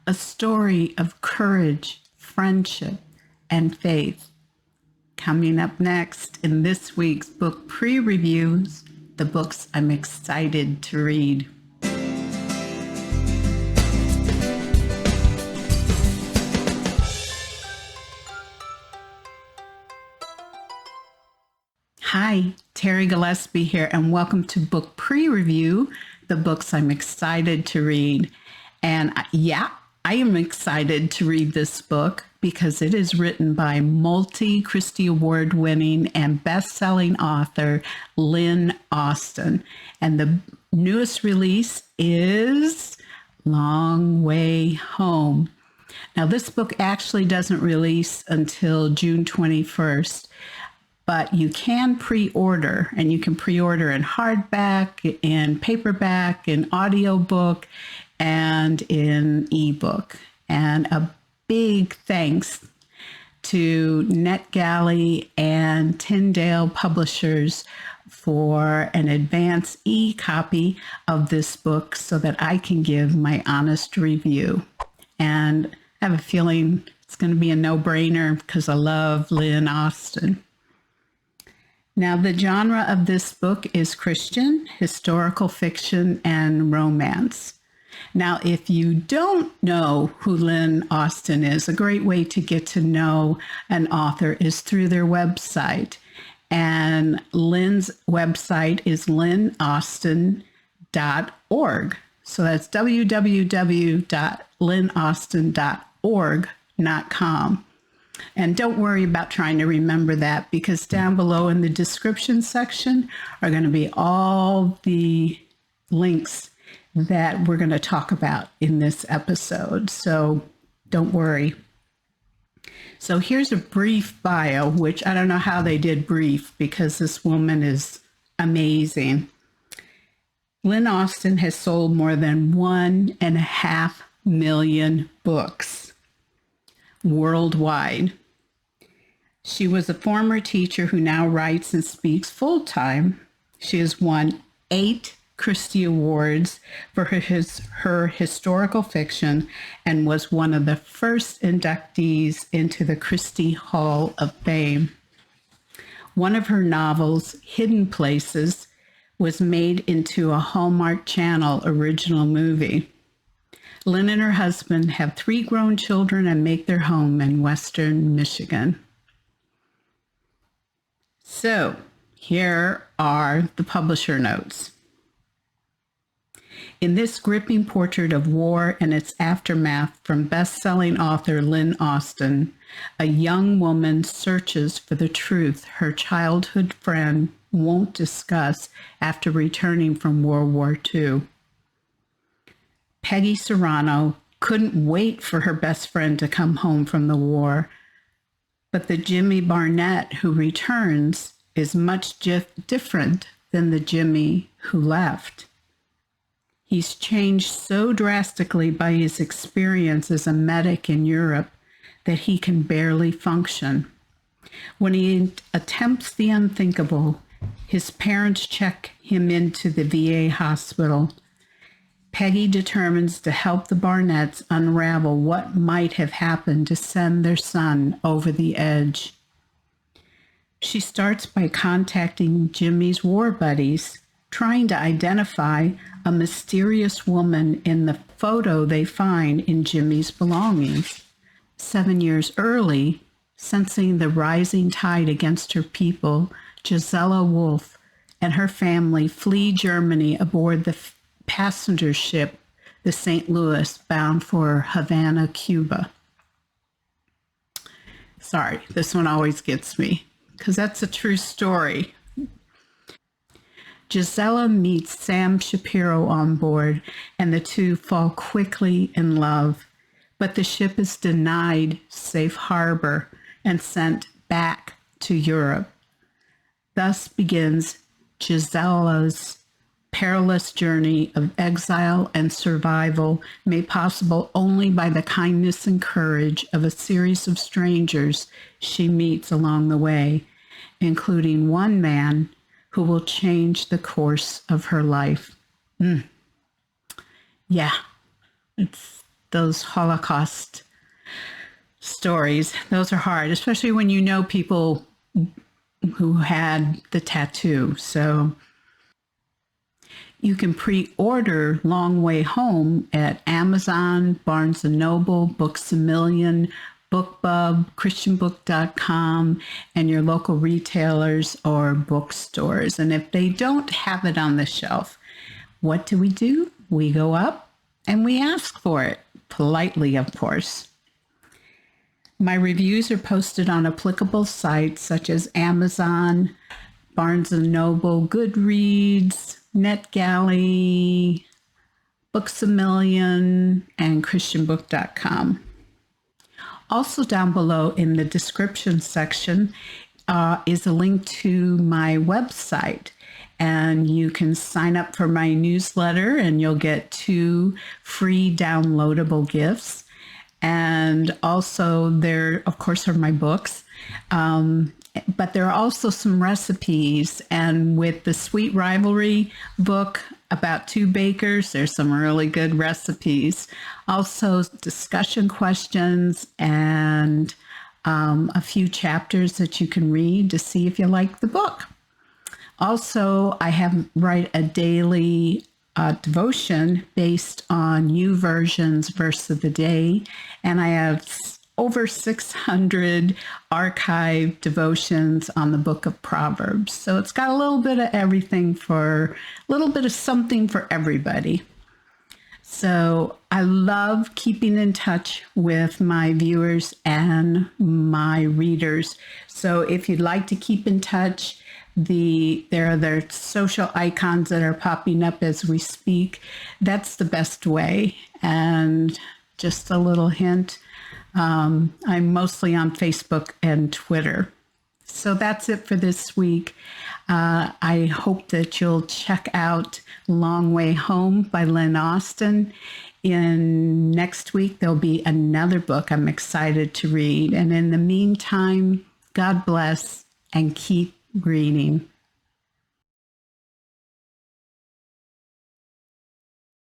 a story of courage, friendship, and faith. Coming up next in this week's book pre-reviews, the books I'm excited to read. Hi, Terri Gillespie here, and welcome to Book Pre-Review, the books I'm excited to read. And I am excited to read this book because it is written by Christy Award winning and best-selling author Lynn Austin. And the newest release is Long Way Home. Now, this book actually doesn't release until June 21st. But you can pre-order, and you can pre-order in hardback, in paperback, in audiobook, and in ebook. And a big thanks to NetGalley and Tyndale Publishers for an advance e-copy of this book so that I can give my honest review. And I have a feeling it's going to be a no-brainer because I love Lynn Austin. Now, the genre of this book is Christian, historical fiction, and romance. Now, if you don't know who Lynn Austin is, a great way to get to know an author is through their website. And Lynn's website is lynnaustin.org. So that's www.lynnaustin.org, not com. And don't worry about trying to remember that, because down below in the description section are going to be all the links that we're going to talk about in this episode. So don't worry. So here's a brief bio, which I don't know how they did brief because this woman is amazing. Lynn Austin has sold more than 1.5 million books worldwide. She was a former teacher who now writes and speaks full-time. She has won 8 Christy Awards for her historical fiction and was one of the first inductees into the Christy Hall of Fame. One of her novels, Hidden Places, was made into a Hallmark Channel Original Movie. Lynn and her husband have 3 grown children and make their home in Western Michigan. So here are the publisher notes. In this gripping portrait of war and its aftermath from best-selling author Lynn Austin, a young woman searches for the truth her childhood friend won't discuss after returning from World War II. Peggy Serrano couldn't wait for her best friend to come home from the war, but the Jimmy Barnett who returns is much different than the Jimmy who left. He's changed so drastically by his experience as a medic in Europe that he can barely function. When he attempts the unthinkable, his parents check him into the VA hospital. Peggy determines to help the Barnetts unravel what might have happened to send their son over the edge. She starts by contacting Jimmy's war buddies, trying to identify a mysterious woman in the photo they find in Jimmy's belongings. 7 years early, sensing the rising tide against her people, Gisela Wolf and her family flee Germany aboard the passenger ship, the St. Louis, bound for Havana, Cuba. Sorry, this one always gets me because that's a true story. Gisela meets Sam Shapiro on board, and the two fall quickly in love, but the ship is denied safe harbor and sent back to Europe. Thus begins Gisela's perilous journey of exile and survival, made possible only by the kindness and courage of a series of strangers she meets along the way, including one man who will change the course of her life. Yeah, it's those Holocaust stories. Those are hard, especially when you know people who had the tattoo. So you can pre-order Long Way Home at Amazon, Barnes & Noble, Books A Million, BookBub, ChristianBook.com, and your local retailers or bookstores. And if they don't have it on the shelf, what do? We go up and we ask for it, politely, of course. My reviews are posted on applicable sites such as Amazon, Barnes & Noble, Goodreads, NetGalley, Books A Million, and ChristianBook.com. Also down below in the description section is a link to my website. And you can sign up for my newsletter and you'll get 2 free downloadable gifts. And also there, of course, are my books. But there are also some recipes. And with the Sweet Rivalry book about 2 bakers, there's some really good recipes. Also discussion questions and a few chapters that you can read to see if you like the book. Also, I write a daily devotion based on YouVersion's verse of the day, and I have over 600 archived devotions on the book of Proverbs. So it's got a little bit of everything, a little bit of something for everybody. So I love keeping in touch with my viewers and my readers. So if you'd like to keep in touch, there are the social icons that are popping up as we speak. That's the best way. And just a little hint, I'm mostly on Facebook and Twitter. So that's it for this week. I hope that you'll check out Long Way Home by Lynn Austin. Next week, there'll be another book I'm excited to read. And in the meantime, God bless and keep reading.